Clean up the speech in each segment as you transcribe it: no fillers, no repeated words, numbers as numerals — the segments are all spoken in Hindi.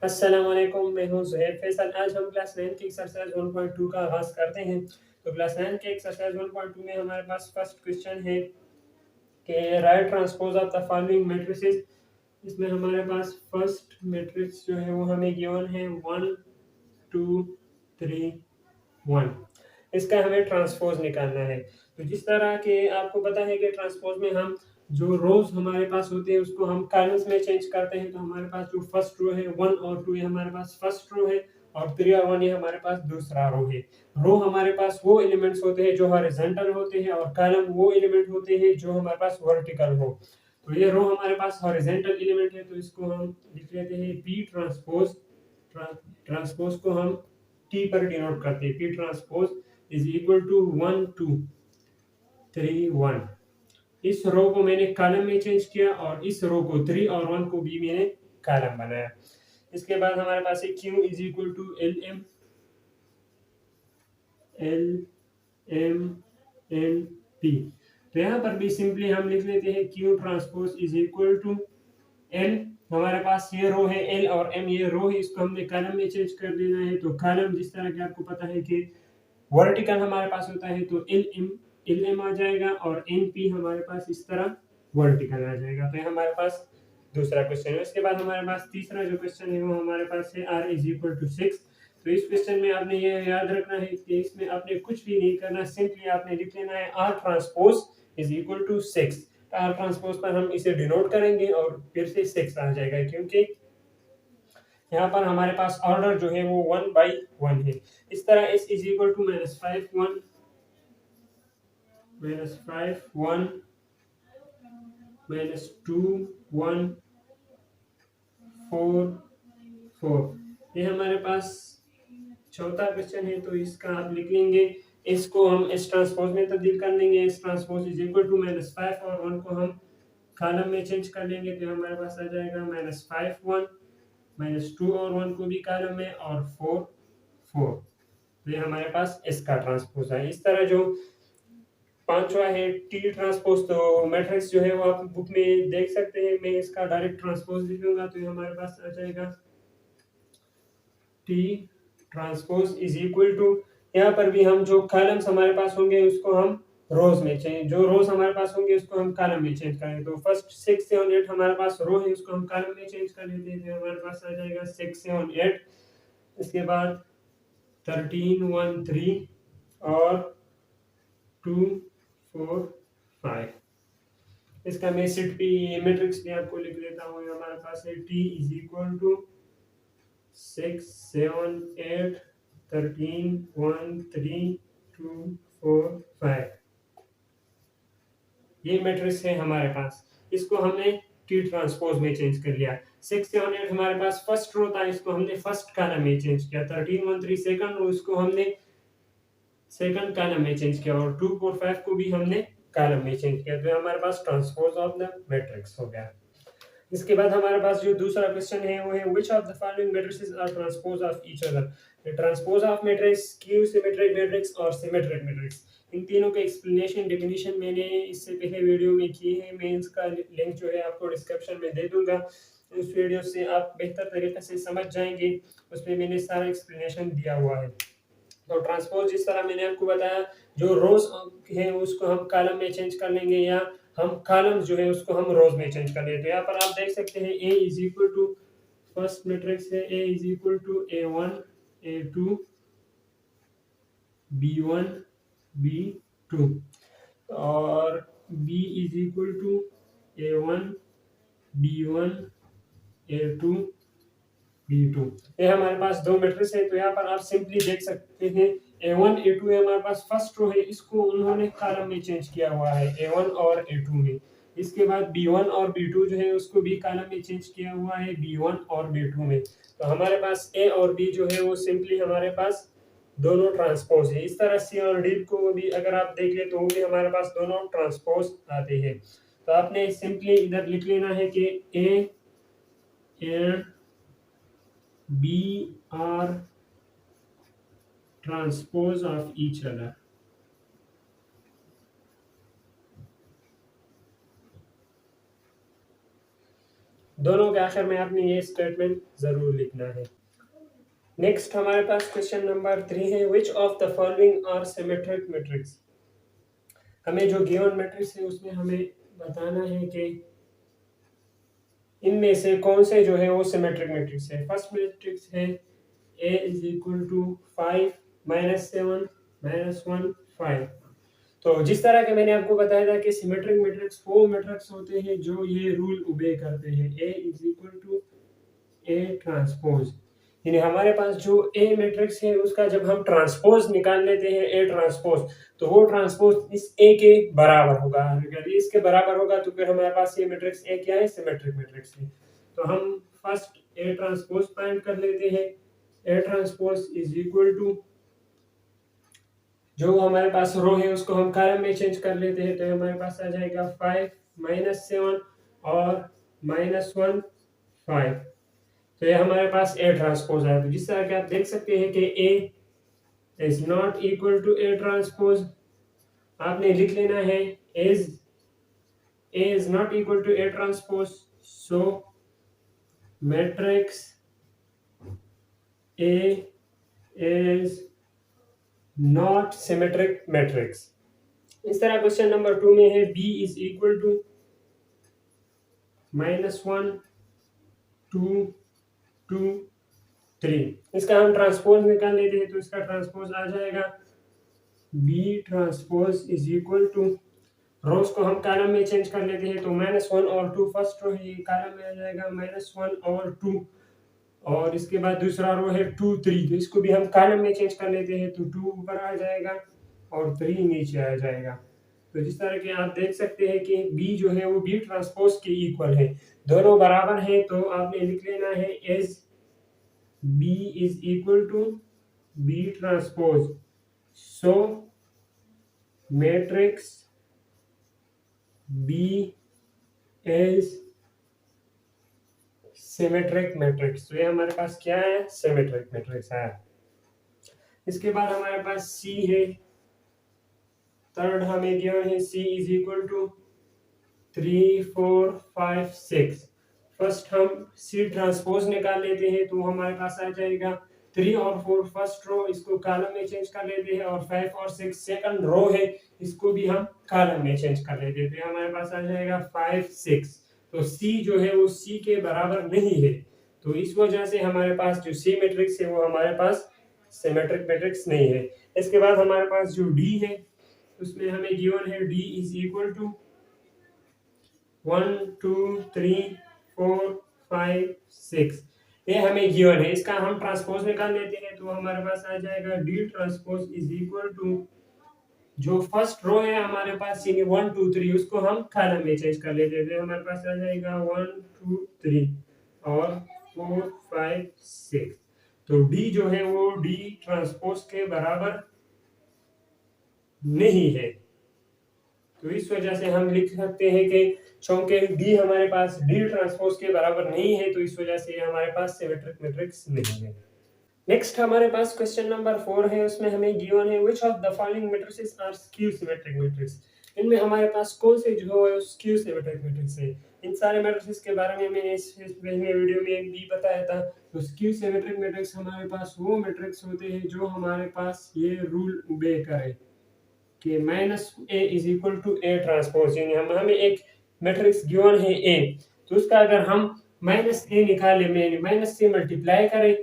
अस्सलाम वालेकुम, मैं हूँ ज़ुहैब फैसल। आज हम क्लास 9 की एक्सरसाइज 1.2 का आगाज़ करते हैं। तो क्लास 9 के एक्सरसाइज 1.2 में हमारे पास फर्स्ट क्वेश्चन है कि right transpose of the following matrices. इसमें हमारे पास फर्स्ट मैट्रिक्स जो है वो हमें गिवन है 1 2 3 1। इसका हमें ट्रांसपोज निकालना है। तो जिस तरह के आपको पता है कि ट्रांसपोज में हम जो रोज हमारे पास होते हैं उसको हम कॉलम्स में चेंज करते हैं। तो हमारे पास जो फर्स्ट रो है 1 और 2 ये हमारे पास फर्स्ट रो है और 3 और 1 ये हमारे पास दूसरा रो है। रो हमारे पास वो एलिमेंट्स होते हैं जो हॉरिजॉन्टल होते हैं और कॉलम वो एलिमेंट होते हैं जो हमारे पास वर्टिकल हो। तो ये रो हमारे पास हॉरिजॉन्टल एलिमेंट है, तो इसको हम लिख लेते हैं पी ट्रांसपोज। ट्रांसपोज को हम टी पर डिनोट करते हैं। P transpose is equal to 1 2 3 1। इस रो को मैंने कॉलम में चेंज किया और इस रो को 3 और 1 को भी मैंने कॉलम बनाया। इसके बाद हमारे पास है Q is equal to L M N P. तो यहाँ पर भी सिंपली हम लिख लेते हैं Q transpose is equal to L. हमारे पास ये रो है एल और एम, ये रो है, इसको हमने कॉलम में चेंज कर देना है। तो कॉलम जिस तरह के आपको पता है कि वर्टिकल हमारे पास होता है तो एल एम आ जाएगा और एन पी हमारे पास इस तरह वर्टिकल आ जाएगा। तो ये हमारे पास दूसरा क्वेश्चन है। इसके बाद हमारे पास तीसरा जो क्वेश्चन है वो हमारे पास है आर इज इक्वल टू 6। तो इस क्वेश्चन में आपने ये याद रखना है कि इसमें आपने कुछ भी नहीं करना, सिंपली आपने लिख लेना है R transpose is equal to 6। R transpose पर हम इसे डिनोट करेंगे और फिर से 6 आ जाएगा, क्योंकि यहाँ पर हमारे पास ऑर्डर जो है वो 1 by 1 है। इस तरह s इज इक्वल टू -5 1 -5 1 -2 1 4 4। ये हमारे पास चौथा क्वेश्चन है। तो इसका आप लिख लेंगे, इसको हम इस ट्रांसपोज में तब्दील कर लेंगे। इस ट्रांसपोज इज इक्वल टू -5 और 1 को हम कॉलम में चेंज कर लेंगे। तो हमारे पास आ जाएगा -5 1 -2 और 1 को भी कॉलम में और 4 4। तो ये हमारे पास इसका ट्रांसपोज है। इस तरह जो पांचवा है टी ट्रांसपोज, तो मैट्रिक्स जो है वो आप बुक में देख सकते हैं। मैं इसका डायरेक्ट ट्रांसपोज लिखूंगा तो ये हमारे पास आ जाएगा T transpose is equal to, यहाँ पर भी हम जो कॉलम्स हमारे पास होंगे उसको हम रोज में चेंज, जो रोज हमारे पास होंगे उसको हम कॉलम में चेंज करेंगे। तो फर्स्ट 6 7 8 हमारे पास रो है, उसको हम कॉलम में चेंज कर लेते हैं। तो हमारे पास आ जाएगा 6 7 8। इसके बाद 13 1 3 और 2 4 5। इसका मैं सेट भी मैट्रिक्स भी आपको लिख लेता हूँ। हमारे पास है टी इज इक्वल टू 6 7 8 13 1 3 2 4 5। ये मैट्रिक्स है हमारे पास। इसको हमने टी ट्रांसपोज में चेंज कर लिया। 6 7 8 हमारे पास फर्स्ट रो था, इसको हमने फर्स्ट कॉलम में चेंज किया। 13 1 3 सेकंड रो, इसको हमने सेकंड कॉलम में चेंज किया और 2 4 5 को भी हमने कॉलम में चेंज किया। तो हमारे पास ट्रांसपोज ऑफ द मैट्रिक्स हो गया। इसके बाद हमारे पास जो दूसरा क्वेश्चन है वो है which of the following matrices are transpose of each other. Transpose of matrix, Q symmetric matrix और सिमेट्रिक मैट्रिक्स, इन तीनों के एक्सप्लेनेशन डेफिनेशन मैंने इससे पहले वीडियो में की है। मैं इसका लिंक जो है आपको डिस्क्रिप्शन में दे दूंगा। उस वीडियो से आप बेहतर तरीके से समझ जाएंगे, उसमें मैंने सारा एक्सप्लेनेशन दिया हुआ है। तो ट्रांसपोज जिस तरह मैंने आपको बताया, जो रोज है उसको हम कॉलम में चेंज कर लेंगे या हम कॉलम जो है उसको हम रोज में चेंज कर लेंगे। तो यहाँ पर आप देख सकते हैं A is equal to, first matrix है A is equal to A1 A2 B1 B2 और B is equal to A1 B1 A2 B2। ये हमारे पास दो मैट्रिक्स है। तो यहाँ पर आप सिंपली देख सकते हैं A1 A2 है हमारे पास फर्स्ट रो है, इसको उन्होंने कॉलम में चेंज किया हुआ है A1 और A2 में। इसके बाद B1 और B2 जो है उसको भी कॉलम में चेंज किया हुआ है B1 और B2 में। तो हमारे पास A और B जो है वो सिंपली हमारे पास दोनों ट्रांसपोज है। इस तरह C और D को भी अगर आप देख ले तो वो भी हमारे पास दोनों ट्रांसपोज आते हैं। तो आपने सिंपली इधर लिख लेना है कि A and B are transpose of each other। दोनों के आखिर में आपने ये स्टेटमेंट ज़रूर लिखना है। नेक्स्ट हमारे पास क्वेश्चन नंबर 3 है, which of the following are symmetric matrix. हमें जो गिवन मैट्रिक्स है उसमें हमें बताना है कि इनमें से कौन से जो है वो सिमेट्रिक मैट्रिक्स है। फर्स्ट मैट्रिक्स है A इज इक्वल टू 5 -7 -1 5। तो जिस तरह के मैंने आपको बताया था कि सिमेट्रिक मैट्रिक्स वो मैट्रिक्स होते हैं जो ये रूल ओबे करते हैं, A is equal to A transpose. यानी हमारे पास जो ए मैट्रिक्स है उसका जब हम ट्रांसपोज निकाल लेते हैं ए ट्रांसपोज, तो वो ट्रांसपोज इस ए के बराबर होगा। अगर ये इसके बराबर होगा तो फिर हमारे पास ये मैट्रिक्स ए क्या है, सिमेट्रिक मैट्रिक्स है। तो हम फर्स्ट ए ट्रांसपोज फाइंड कर लेते हैं। A transpose is equal to जो हमारे पास रो है उसको हम कॉलम में चेंज कर लेते हैं, तो हमारे पास आ जाएगा 5 -7 और -1 5। तो ये हमारे पास ए ट्रांसपोज है। तो जिस तरह के आप देख सकते हैं कि A is not equal to A transpose, आपने लिख लेना है is A is not equal to A transpose, so matrix A is not symmetric matrix. इस तरह क्वेश्चन नंबर 2 में है बी इज इक्वल टू -1 2 2 3। इसका हम ट्रांसपोज निकाल लेते हैं, तो इसका ट्रांसपोज आ जाएगा B transpose is equal to, rows को हम कॉलम में चेंज कर लेते हैं, तो -1 और 2 फर्स्ट रो है, ये कॉलम में आ जाएगा -1 और 2, और इसके बाद दूसरा रो है 2 3, तो इसको भी हम कॉलम में चेंज कर लेते हैं, तो 2 ऊपर आ जाएगा और 3 नीचे आ जाएगा। तो जिस तरह के आप देख सकते हैं कि बी जो है वो बी ट्रांसपोज के इक्वल है, दोनों बराबर हैं। तो आपने लिख लेना है as B is equal to B transpose, so matrix B is symmetric matrix. तो ये हमारे पास क्या है, सिमेट्रिक मैट्रिक्स है। इसके बाद हमारे पास सी है, थर्ड हमें गिवन है सी इज इक्वल टू 3 4 5 6। फर्स्ट हम सी ट्रांसपोज निकाल लेते हैं, तो हमारे पास आ जाएगा 3 और 4 फर्स्ट रो, इसको कॉलम में चेंज कर लेते हैं, और 5 और 6 सेकंड रो है, इसको भी हम कॉलम में चेंज कर लेते हैं, तो हमारे पास आ जाएगा 5 6। तो सी जो है वो सी के बराबर नहीं है, तो इस वजह से हमारे पास जो सी मैट्रिक्स है वो हमारे पास सिमेट्रिक मैट्रिक्स नहीं है। इसके बाद हमारे पास जो डी है उसमें हमें गिवन है डी इज इक्वल टू 1 2 3 4 5 6, ये हमें गिवन है। इसका हम ट्रांसपोज निकाल लेते हैं, तो हमारे पास आ जाएगा D transpose is equal to जो फर्स्ट रो है हमारे पास 1 2 3, उसको हम कॉलम में चेंज कर लेते हैं, हमारे पास आ जाएगा 1 2 3 और 4 5 6। तो डी जो है वो डी ट्रांसपोज के बराबर नहीं है, तो इस वजह से हम लिख सकते हैं कि चूंकि डी हमारे पास डी ट्रांसपोज के बराबर नहीं है, तो इस वजह से हमारे पास सिमेट्रिक मैट्रिक्स नहीं है। नेक्स्ट हमारे पास क्वेश्चन नंबर 4 है, उसमें हमें गिवन है which of the following matrices are skew symmetric matrix. इनमें हमारे पास कौन से जो है स्क्यू सिमेट्रिक मैट्रिक्स है। इन सारे मैट्रिसेस के बारे में मैंने इस वीडियो में एक भी बताया था। तो स्क्यू सिमेट्रिक मैट्रिक्स हमारे पास वो मैट्रिक्स होते हैं जो हमारे पास ये रूल ओबे करे कि -a is equal to a transpose, यानी हमें एक मैट्रिक्स गिवन है a, तो उसका अगर हम -a निकालें, यानी माइनस से मल्टीप्लाई करें,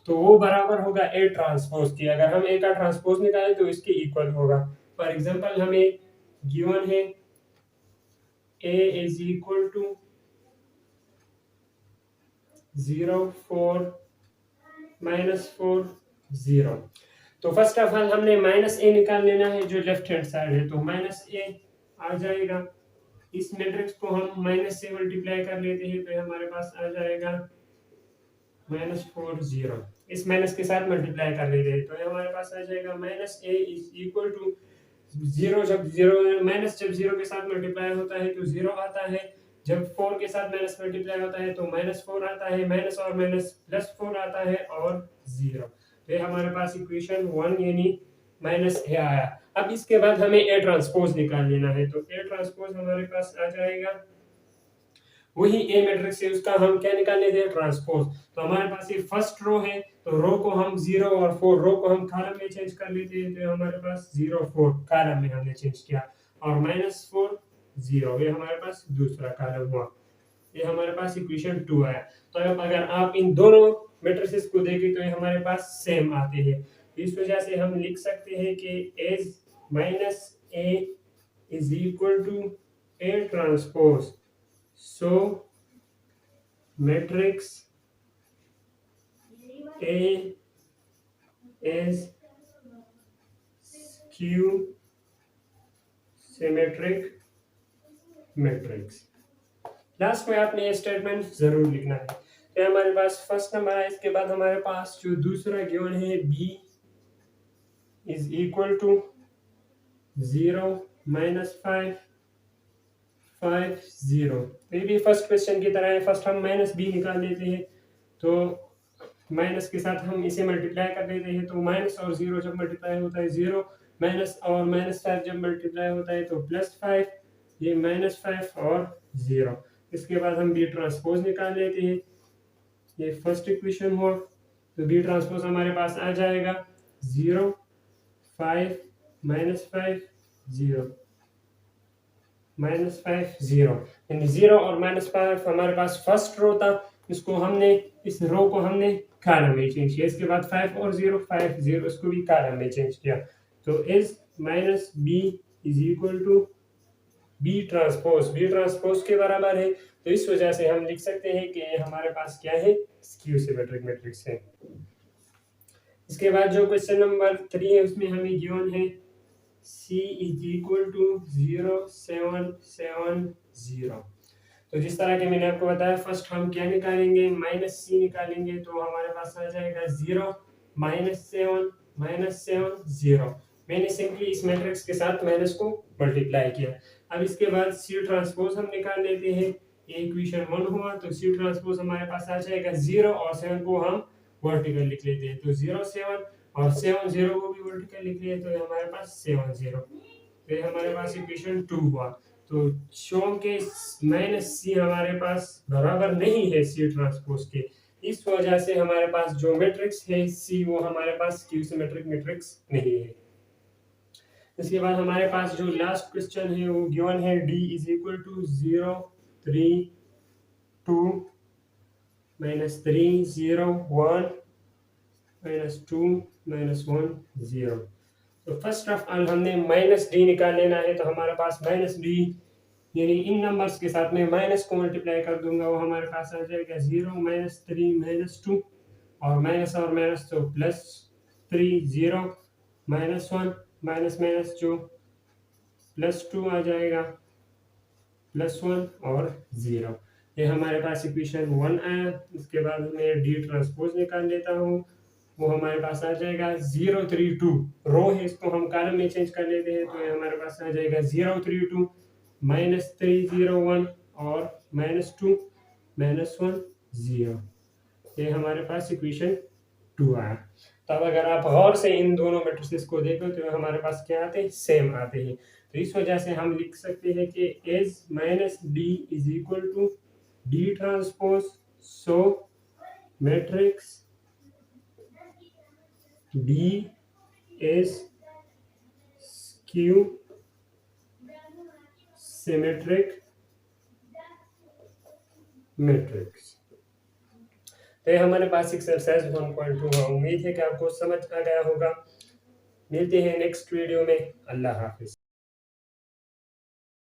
तो वो बराबर होगा a ट्रांसपोज की। अगर हम a का ट्रांसपोज निकालें तो इसके इक्वल होगा। फॉर एग्जांपल हमें गिवन है a इज इक्वल टू 0 4 -4 0। तो फर्स्ट ऑफ ऑल हमने -a निकाल लेना है जो लेफ्ट हैंड साइड है, तो -a आ जाएगा। इस मैट्रिक्स को हम माइनस से मल्टीप्लाई कर लेते हैं, तो हमारे पास आ जाएगा -4 0। इस माइनस के साथ मल्टीप्लाई कर लेते हैं, तो हमारे पास आ जाएगा -a इज इक्वल टू 0। जब 0 माइनस जब 0 के साथ मल्टीप्लाई होता है तो 0 आता है, जब 4 के साथ माइनस मल्टीप्लाई होता है तो -4 आता है, माइनस और माइनस +4 आता है और 0। तो ये हमारे पास इक्वेशन 1 यानी -a आया। अब इसके बाद हमें a ट्रांसपोज निकाल लेना है, तो a ट्रांसपोज हमारे पास आ जाएगा वही ए मैट्रिक्स है उसका हम क्या निकाल लेते हैं, ट्रांसपोज। तो हमारे पास ये फर्स्ट रो है, तो रो को हम 0 और 4 रो को हम कॉलम में चेंज कर लेते हैं, तो हमारे पास 0 4 कॉलम में हमने चेंज किया, और -4 0 ये हमारे पास दूसरा कॉलम हुआ। ये हमारे पास इक्वेशन 2 आया। तो अब अगर आप इन दोनों मैट्रिसेस को देखें तो ये हमारे पास सेम आते हैं। इस वजह से हम लिख सकते हैं कि as minus A is equal to A transpose, so matrix A is skew symmetric matrix. Last में आपने ये स्टेटमेंट जरूर लिखना है। तो हमारे पास फर्स्ट नंबर है, इसके बाद हमारे पास जो दूसरा गिवन है बी इज इक्वल टू 0 -5 5 0। ये भी फर्स्ट क्वेश्चन की तरह है। फर्स्ट हम माइनस बी निकाल देते हैं, तो माइनस के साथ हम इसे मल्टीप्लाई कर देते हैं, तो माइनस और 0 जब मल्टीप्लाई होता है 0, माइनस और -5 जब मल्टीप्लाई होता है तो +5, ये -5 और 0। इसके बाद हम बी ट्रांसपोज निकाल लेते हैं, ये फर्स्ट इक्वेशन हुआ। तो बी ट्रांसपोज हमारे पास आ जाएगा 0 5 -5 0 -5 0, यानी 0 और -5 हमारे पास फर्स्ट रो था, इसको हमने इस रो को हमने कॉलम में चेंज किया। इसके बाद 5 और 0 5 0 इसको भी कॉलम में चेंज किया। तो is minus B is equal to B transpose के बराबर है। तो इस वजह से हम लिख सकते हैं कि हमारे पास क्या है, स्क्यू सिमेट्रिक मैट्रिक्स है। इसके बाद जो क्वेश्चन नंबर 3 है उसमें हमें गिवन है C इज इक्वल टू 0 7 7 0। तो जिस तरह के मैंने आपको बताया, फर्स्ट हम क्या निकालेंगे, -c निकालेंगे, तो हमारे पास आ जाएगा 0 -7 -7 0। मैंने सिंपली इस मैट्रिक्स के साथ माइनस को मल्टीप्लाई किया। अब इसके बाद C ट्रांसपोज हम निकाल लेते हैं, ये इक्वेशन 1 हुआ। तो C ट्रांसपोज हमारे पास आ जाएगा 0 और 7 को हम वर्टिकल लिख लेते हैं, तो 0 7 और 7 0 को भी वर्टिकल लिख लिए, तो हमारे पास 7 0। तो ये हमारे पास इक्वेशन 2 हुआ। तो शो के -c हमारे पास बराबर नहीं है C ट्रांसपोज के, इस वजह से हमारे पास जो मैट्रिक्स है C वो हमारे पास स्क्यू सिमेट्रिक मैट्रिक्स नहीं है। इसके बाद हमारे पास जो लास्ट क्वेश्चन है वो गिवन है D इज इक्वल टू 0 3 2 -3 0 1 -2 -1 0। तो फर्स्ट ऑफ ऑल हमने -d निकाल लेना है। तो हमारे पास -d यानी इन नंबर्स के साथ में माइनस को मल्टीप्लाई कर दूंगा, वो हमारे पास आ जाएगा 0 -3 -2 और माइनस तो +3 0 -1 माइनस जो +2 आ जाएगा +1 और 0। ये हमारे पास इक्वेशन 1 आया। इसके बाद मैं D ट्रांसपोज निकाल लेता हूँ, वो हमारे पास आ जाएगा 0 3 2 रो है, इसको हम कॉलम में चेंज कर लेते हैं, तो ये हमारे पास आ जाएगा 0 3 2 -3 0 1 और -2 -1 0। ये हमारे पास इक्वेशन 2 आया। तब अगर आप गौर से इन दोनों मैट्रिसेस को देखो तो हमारे पास क्या आते हैं, सेम आते हैं। तो इस वजह से हम लिख सकते हैं कि as -d is equal to D transpose, so matrix D is skew symmetric matrix। तो ये हमारे पास एक्सरसाइज 1.2 है। उम्मीद है कि आपको समझ आ गया होगा। मिलते हैं नेक्स्ट वीडियो में। अल्लाह हाफिज।